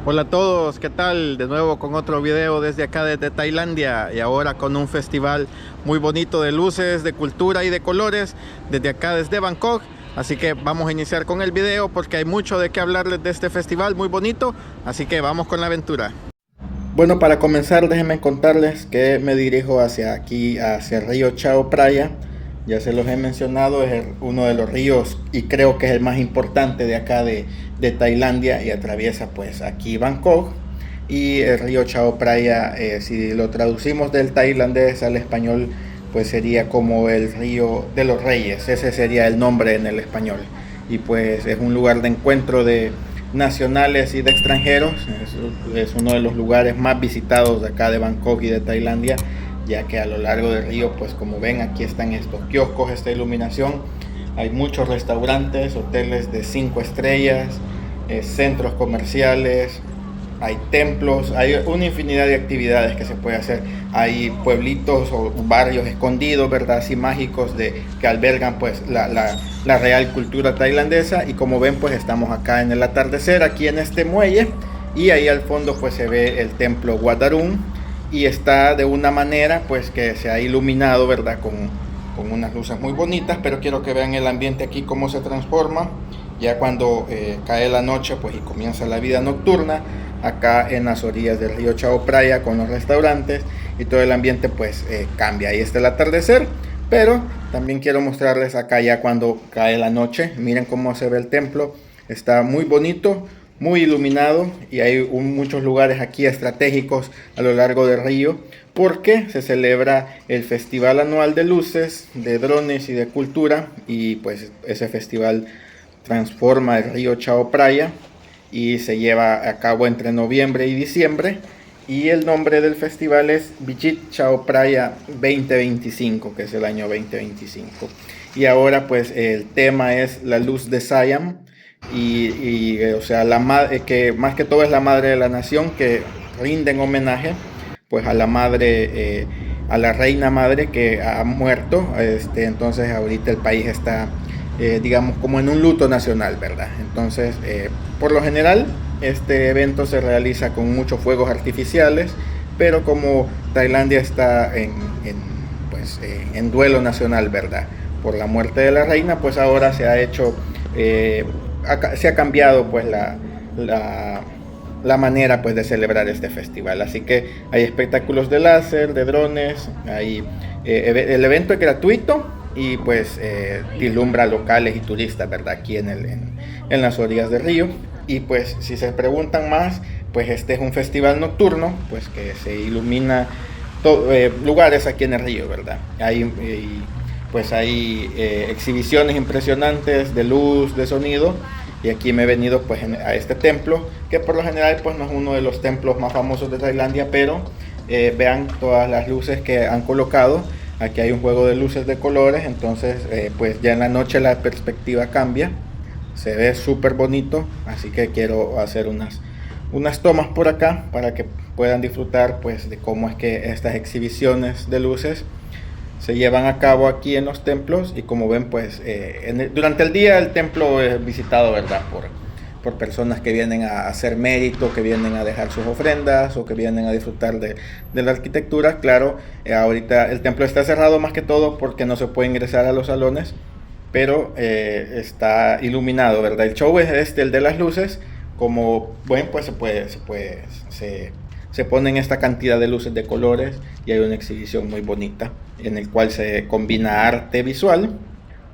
Hola a todos, ¿qué tal? De nuevo con otro video desde acá, desde Tailandia, y ahora con un festival muy bonito de luces, de cultura y de colores desde acá, desde Bangkok. Así que vamos a iniciar con el video porque hay mucho de qué hablarles de este festival muy bonito, así que vamos con la aventura. Bueno, para comenzar, déjenme contarles que me dirijo hacia aquí, hacia el río Chao Phraya. Ya se los he mencionado, es uno de los ríos y creo que es el más importante de acá de Tailandia, y atraviesa pues aquí Bangkok. Y el río Chao Phraya, si lo traducimos del tailandés al español, pues sería como el río de los reyes, ese sería el nombre en el español. Y pues es un lugar de encuentro de nacionales y de extranjeros. Es uno de los lugares más visitados de acá de Bangkok y de Tailandia, ya que a lo largo del río, pues como ven, aquí están estos kioscos, esta iluminación. Hay muchos restaurantes, hoteles de 5 estrellas, centros comerciales, hay templos, hay una infinidad de actividades que se puede hacer. Hay pueblitos o barrios escondidos, ¿verdad? Así mágicos, que albergan pues la real cultura tailandesa. Y como ven, pues estamos acá en el atardecer, aquí en este muelle, y ahí al fondo pues se ve el templo Wat Arun, y está de una manera pues que se ha iluminado, ¿verdad? Con unas luces muy bonitas, pero quiero que vean el ambiente aquí cómo se transforma ya cuando cae la noche pues y comienza la vida nocturna acá en las orillas del río Chao Phraya, con los restaurantes y todo el ambiente pues cambia. Ahí está el atardecer, pero también quiero mostrarles acá ya cuando cae la noche. Miren cómo se ve el templo, está muy bonito, muy iluminado, y hay muchos lugares aquí estratégicos a lo largo del río porque se celebra el festival anual de luces, de drones y de cultura, y pues ese festival transforma el río Chao Phraya y se lleva a cabo entre noviembre y diciembre. Y el nombre del festival es Visit Chao Phraya 2025, que es el año 2025. Y ahora pues el tema es la luz de Siam, o sea, que más que todo es la madre de la nación, que rinden homenaje pues a la madre, a la reina madre que ha muerto. Entonces ahorita el país está digamos como en un luto nacional, ¿verdad? Entonces, por lo general, este evento se realiza con muchos fuegos artificiales, pero como Tailandia está en duelo nacional, ¿verdad? Por la muerte de la reina, pues ahora se ha hecho, se ha cambiado pues la manera pues de celebrar este festival. Así que hay espectáculos de láser, de drones, el evento es gratuito y pues vislumbra locales y turistas, ¿verdad? Aquí en las orillas del río. Y pues si se preguntan más, pues este es un festival nocturno, pues que se ilumina lugares aquí en el río, ¿verdad? Hay exhibiciones impresionantes de luz, de sonido. Y aquí me he venido pues a este templo, que por lo general pues no es uno de los templos más famosos de Tailandia, pero vean todas las luces que han colocado. Aquí hay un juego de luces de colores, entonces pues ya en la noche la perspectiva cambia, se ve súper bonito. Así que quiero hacer unas tomas por acá para que puedan disfrutar pues de cómo es que estas exhibiciones de luces se llevan a cabo aquí en los templos. Y como ven pues durante el día el templo es visitado, ¿verdad? Por personas que vienen a hacer mérito, que vienen a dejar sus ofrendas o que vienen a disfrutar de la arquitectura. Claro, ahorita el templo está cerrado más que todo porque no se puede ingresar a los salones, pero está iluminado, ¿verdad? El show es el de las luces. Como ven pues se ponen esta cantidad de luces de colores y hay una exhibición muy bonita en el cual se combina arte visual,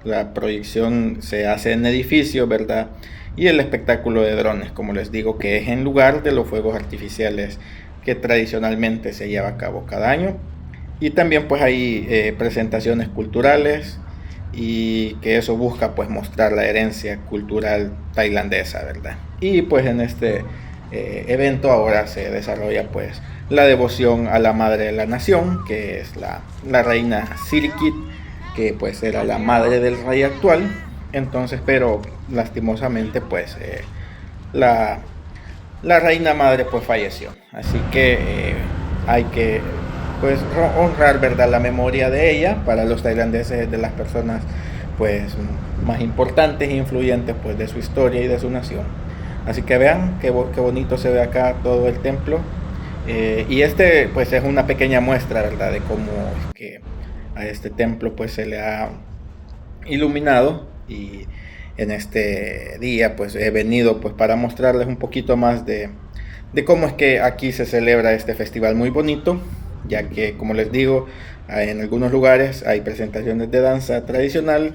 la proyección se hace en edificios, ¿verdad? Y el espectáculo de drones, como les digo, que es en lugar de los fuegos artificiales que tradicionalmente se lleva a cabo cada año. Y también pues hay presentaciones culturales, y que eso busca pues mostrar la herencia cultural tailandesa, ¿verdad? Y pues en este evento ahora se desarrolla pues la devoción a la madre de la nación, que es la reina Sirikit, que pues era la madre del rey actual. Entonces, pero lastimosamente pues la, la reina madre pues falleció. Así que hay que pues honrar, ¿verdad?, la memoria de ella. Para los tailandeses, de las personas pues más importantes e influyentes pues de su historia y de su nación. Así que vean qué bonito se ve acá todo el templo. Y este pues es una pequeña muestra, ¿verdad? De cómo es que a este templo pues se le ha iluminado. Y en este día pues he venido pues para mostrarles un poquito más de cómo es que aquí se celebra este festival muy bonito, ya que como les digo, en algunos lugares hay presentaciones de danza tradicional,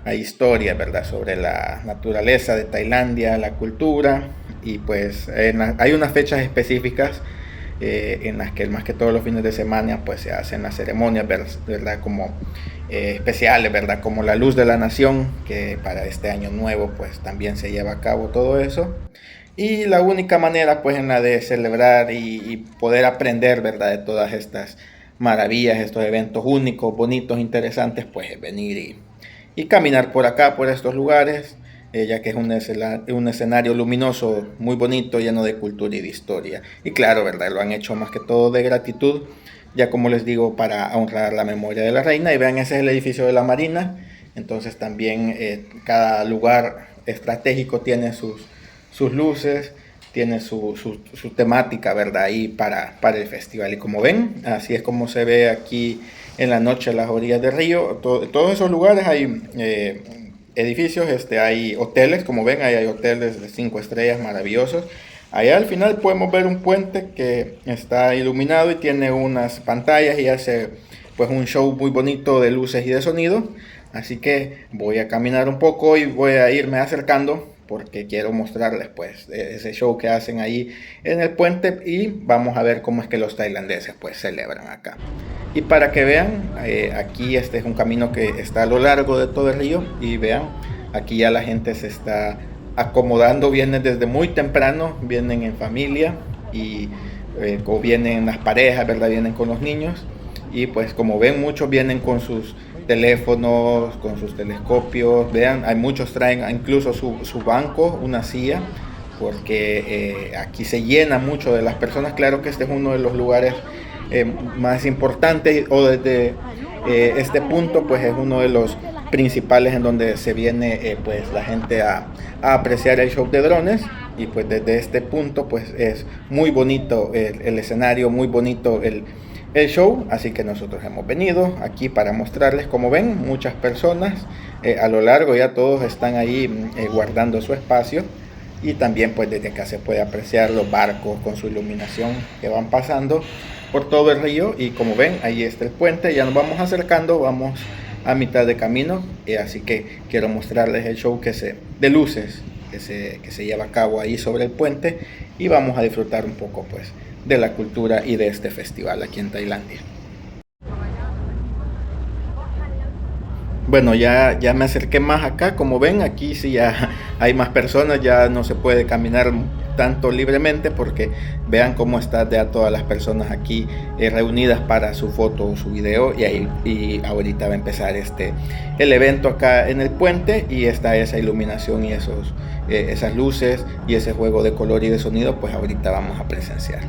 hay historia, ¿verdad?, sobre la naturaleza de Tailandia, la cultura, y pues hay unas fechas específicas en las que más que todos los fines de semana pues se hacen las ceremonias, ¿verdad?, como especiales, ¿verdad?, como la luz de la nación, que para este año nuevo pues también se lleva a cabo todo eso. Y la única manera pues en la de celebrar y poder aprender, ¿verdad?, de todas estas maravillas, estos eventos únicos, bonitos, interesantes, pues es venir y caminar por acá, por estos lugares, ya que es un escenario luminoso, muy bonito, lleno de cultura y de historia. Y claro, ¿verdad?, lo han hecho más que todo de gratitud, ya como les digo, para honrar la memoria de la reina. Y vean, ese es el edificio de la Marina. Entonces también cada lugar estratégico tiene sus luces, tiene su temática, ¿verdad?, ahí para el festival. Y como ven, así es como se ve aquí en la noche a las orillas del río. Todos esos lugares hay edificios, hay hoteles, como ven, ahí hay hoteles de 5 estrellas maravillosos. Allá al final podemos ver un puente que está iluminado y tiene unas pantallas y hace pues un show muy bonito de luces y de sonido. Así que voy a caminar un poco y voy a irme acercando porque quiero mostrarles pues ese show que hacen ahí en el puente, y vamos a ver cómo es que los tailandeses pues celebran acá. Y para que vean, aquí este es un camino que está a lo largo de todo el río, y vean, aquí ya la gente se está acomodando, vienen desde muy temprano, vienen en familia y o vienen las parejas, ¿verdad?, vienen con los niños, y pues como ven, muchos vienen con sus teléfonos, con sus telescopios. Vean, hay muchos traen incluso su banco, una silla, porque aquí se llena mucho de las personas. Claro que este es uno de los lugares más importantes, o desde este punto pues es uno de los principales en donde se viene pues la gente a apreciar el show de drones. Y pues desde este punto pues es muy bonito el escenario, muy bonito el show, así que nosotros hemos venido aquí para mostrarles. Como ven, muchas personas a lo largo, ya todos están ahí guardando su espacio, y también pues desde acá se puede apreciar los barcos con su iluminación que van pasando por todo el río. Y como ven, ahí está el puente, ya nos vamos acercando, vamos a mitad de camino, así que quiero mostrarles el show de luces que se lleva a cabo ahí sobre el puente, y vamos a disfrutar un poco pues de la cultura y de este festival aquí en Tailandia. Bueno, ya me acerqué más acá. Como ven, aquí sí ya hay más personas, ya no se puede caminar tanto libremente, porque vean cómo están ya todas las personas aquí reunidas para su foto o su video. Y ahorita va a empezar el evento acá en el puente, y está esa iluminación y esas luces y ese juego de color y de sonido, pues ahorita vamos a presenciar.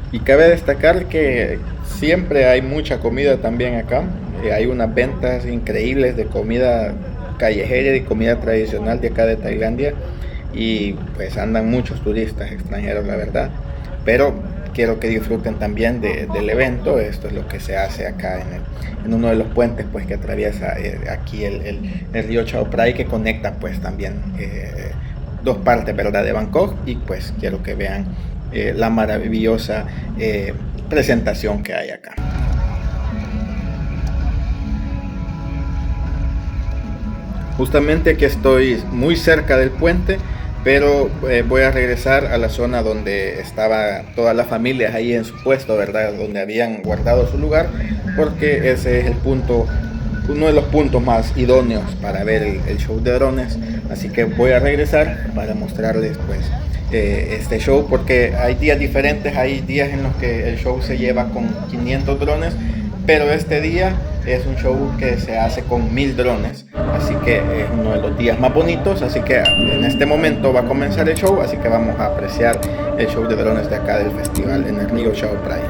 Y cabe destacar que siempre hay mucha comida también acá. Hay unas ventas increíbles de comida callejera y comida tradicional de acá de Tailandia. Y pues andan muchos turistas extranjeros, la verdad. Pero quiero que disfruten también del evento. Esto es lo que se hace acá en uno de los puentes pues que atraviesa aquí el río Chao Phraya, que conecta pues también dos partes, ¿verdad?, de Bangkok. Y pues quiero que vean la maravillosa presentación que hay acá. Justamente aquí estoy muy cerca del puente, pero voy a regresar a la zona donde estaba todas las familias ahí en su puesto, ¿verdad?, donde habían guardado su lugar, porque ese es el punto, uno de los puntos más idóneos para ver el show de drones. Así que voy a regresar para mostrarles pues este show, porque hay días diferentes. Hay días en los que el show se lleva con 500 drones, pero este día es un show que se hace con 1000 drones. Así que es uno de los días más bonitos, así que en este momento va a comenzar el show, así que vamos a apreciar el show de drones de acá del festival en el río Chao Phraya.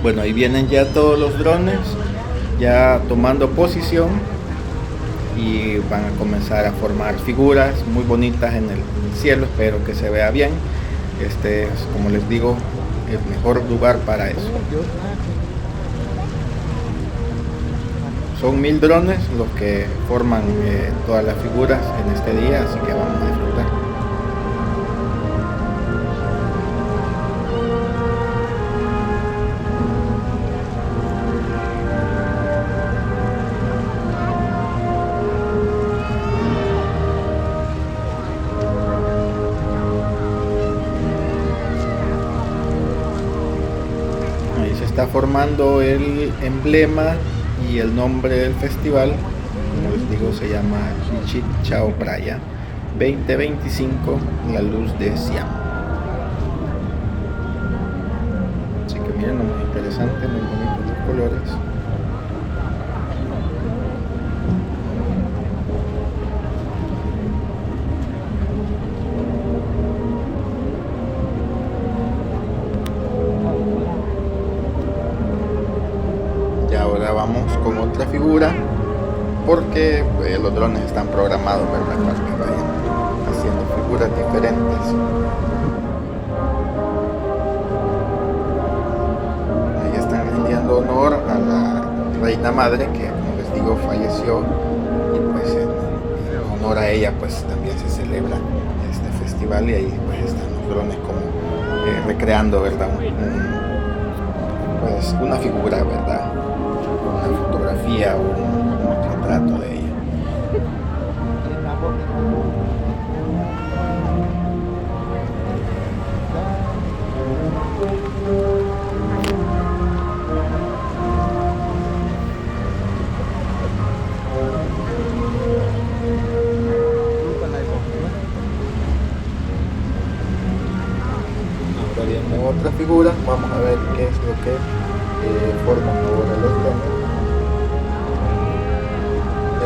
Bueno, ahí vienen ya todos los drones, ya tomando posición y van a comenzar a formar figuras muy bonitas en el cielo. Espero que se vea bien. Este es, como les digo, el mejor lugar para eso. Son 1000 drones los que forman todas las figuras en este día, así que vamos a disfrutar. Está formando el emblema y el nombre del festival. Como les digo, se llama Wichit Chao Phraya 2025, la luz de Siam. Así que miren, lo más interesante, muy bonitos los colores. Ahora vamos con otra figura porque los drones están programados, ¿verdad?, para que vayan haciendo figuras diferentes. Ahí están rindiendo honor a la reina madre que, como les digo, falleció, y pues en honor a ella pues también se celebra este festival, y ahí pues están los drones como recreando, ¿verdad?, pues una figura, ¿verdad?, una fotografía o un retrato de ella. Ahora viene otra figura, vamos a ver qué es lo que forman ahora los drones.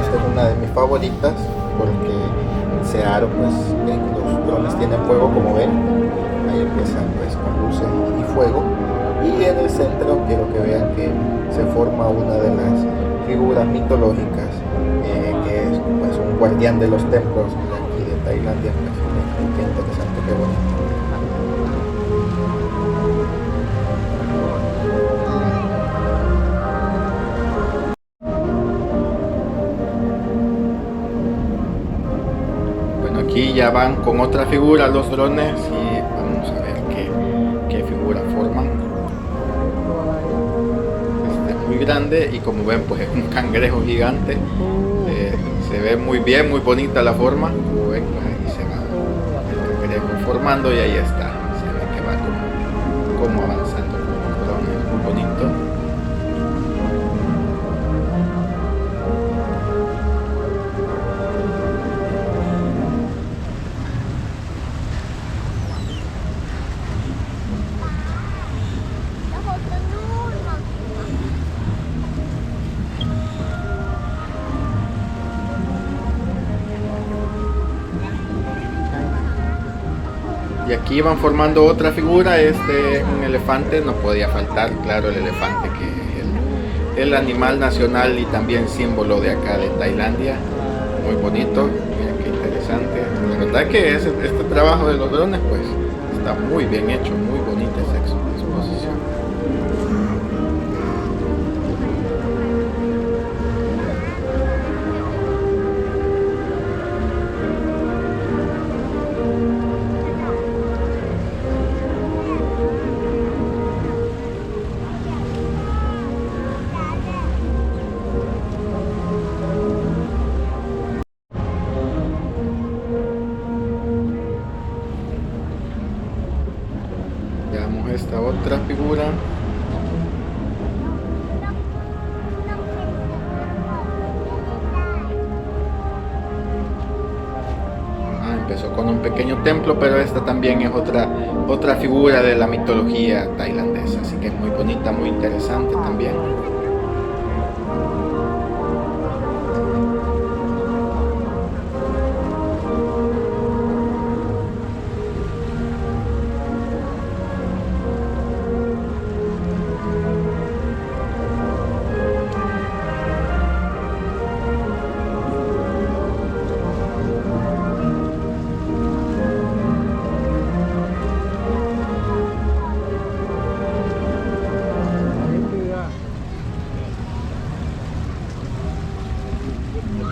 Esta es una de mis favoritas porque ese aro, pues los drones tienen fuego, como ven. Ahí empiezan pues con luces y fuego, y en el centro quiero que vean que se forma una de las figuras mitológicas, que es pues un guardián de los templos de aquí de Tailandia. Pues, qué interesante, qué bonito. Aquí ya van con otra figura los drones y vamos a ver qué figura forman. Este es muy grande y, como ven, pues es un cangrejo gigante. Se ve muy bien, muy bonita la forma. Como ven, pues ahí se va el cangrejo formando, y ahí está. Se ve que va como avanzando con los drones, muy bonito. Y aquí van formando otra figura. Este es un elefante, no podía faltar, claro, el elefante, que es el animal nacional y también símbolo de acá de Tailandia. Muy bonito, miren qué interesante. La verdad que este trabajo de los drones pues está muy bien hecho, muy bonita esa exposición. Vemos esta otra figura. Empezó con un pequeño templo, pero esta también es otra figura de la mitología tailandesa, así que es muy bonita, muy interesante también.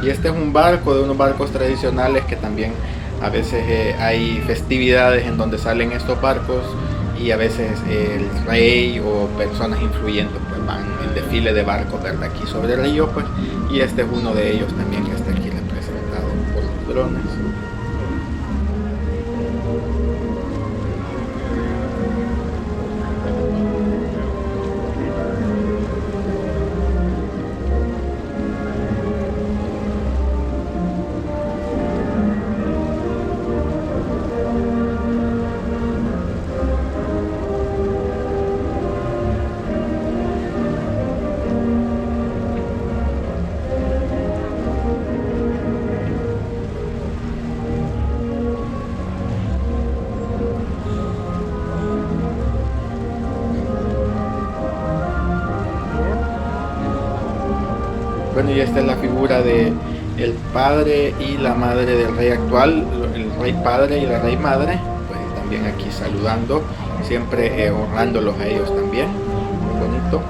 Y este es un barco de unos barcos tradicionales que también a veces hay festividades en donde salen estos barcos y a veces el rey o personas influyentes pues van en desfile de barcos, ¿verdad? Aquí sobre el río, pues, y este es uno de ellos también que está aquí representado por los drones. Bueno, y esta es la figura de el padre y la madre del rey actual, el rey padre y la rey madre, pues también aquí saludando, siempre honrándolos a ellos también, muy bonito.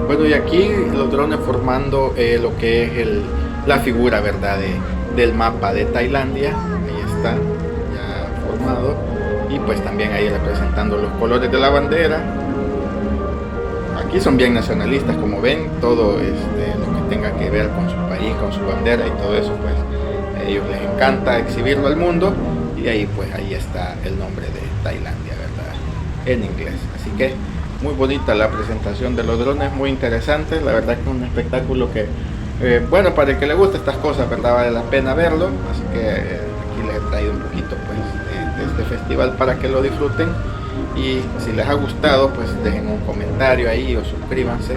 Bueno, y aquí los drones formando lo que es la figura, ¿verdad? Del mapa de Tailandia. Ahí está, ya formado. Y pues también ahí representando los colores de la bandera. Aquí son bien nacionalistas, como ven, todo lo que tenga que ver con su país, con su bandera y todo eso, pues a ellos les encanta exhibirlo al mundo. Y ahí pues ahí está el nombre de Tailandia, ¿verdad? En inglés. Así que muy bonita la presentación de los drones, muy interesante, la verdad que es un espectáculo que, bueno, para el que le gusta estas cosas, ¿verdad? Vale la pena verlo, así que aquí les he traído un poquito pues de este festival para que lo disfruten, y si les ha gustado pues dejen un comentario ahí o suscríbanse,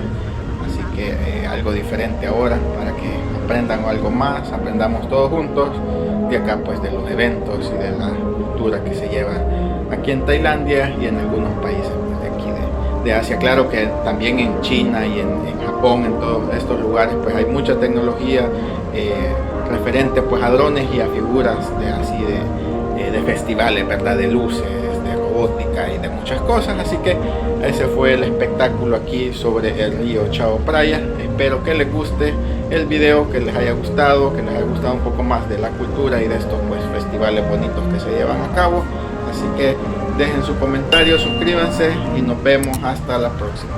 así que algo diferente ahora para que aprendan algo más, aprendamos todos juntos de acá pues de los eventos y de la cultura que se lleva aquí en Tailandia y en algunos países pues, de aquí de Asia. Claro que también en China y en Japón, en todos estos lugares pues hay mucha tecnología referente pues a drones y a figuras de festivales, ¿verdad? De luces, de robótica y de muchas cosas, así que ese fue el espectáculo aquí sobre el río Chao Phraya. Espero que les guste el video, que les haya gustado un poco más de la cultura y de estos pues festivales bonitos que se llevan a cabo, así que dejen su comentario, suscríbanse y nos vemos hasta la próxima.